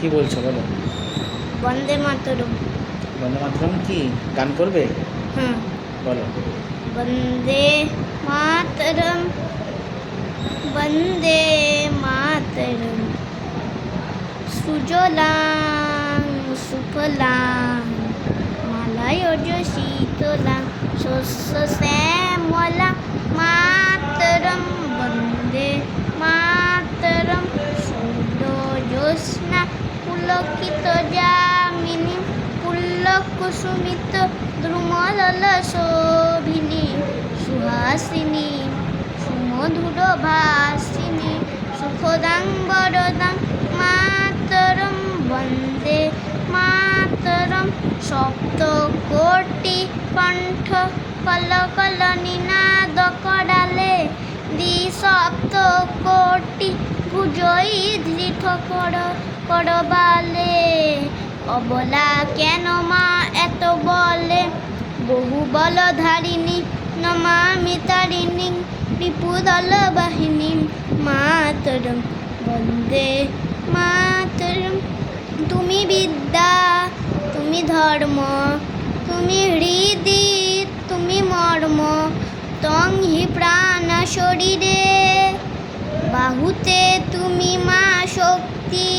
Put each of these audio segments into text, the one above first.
কি বলছো বলো? বন্দে মাতরম। বন্দে মাতরম কি গান করবে? হুম। বলো। বন্দে মাতরম, বন্দে মাতরম, সুজলাং সুফলাং মালায়জ শীতলাং শস্য শ্যামলাং মাতরম বন্দে মাতরম, সূর্যজ্যোৎস্না পুলকিত যামিনী পুল্লকুসুমিত দ্রুমদল শোভিনী সুহাসিনী সুমধুর ভাসিনী সুখদাং বরদাং মাতরম বন্দে মাতরম, সপ্ত কোটি কণ্ঠ কল কল নিনাদ করালে দ্বিসপ্ত কোটি ভুজই ধৃত করবালে। অবলা কেন মা এত বলে, বহু বলধারিণী নমামি তারিণী রিপুদল বাহিনী মাতরম বন্দে মাতরম। তুমি বিদ্যা, তুমি ধর্ম, তুমি হৃদি, তুমি মর্ম, তং হি প্রাণ শরীরে, বাহুতে তুমি মা শক্তি,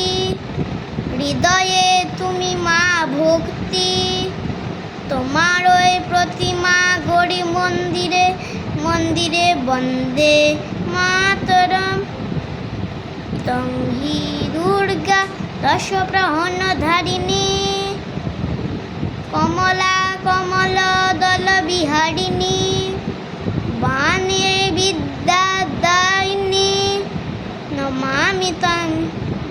হৃদয়ে তুমি মা ভক্তি। তোমার ওই প্রতিমা গড়ি মন্দিরে মন্দিরে বন্দে মাতরম। তং হি দুর্গা দশ প্রহন ধারিণী, কমলা কমল দল বিহারিণী, বাণী বিদ্যা দায়িনী নমামি তং,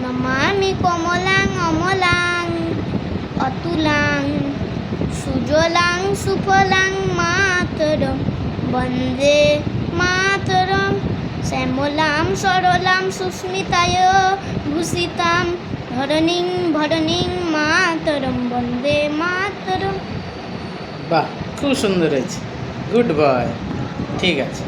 নমামি কমলাং অমলাং অতুলাং সুজলাং সুফলাং মাতরম বন্দে মাতরম, শ্যামলাং সরলাং সুস্মিতায় ভূষিতাং ধরণীং ভরণীং মাতরম বন্দে মাতরম। বাহ, খুব সুন্দর হয়েছে, গুড বয়। ঠিক আছে।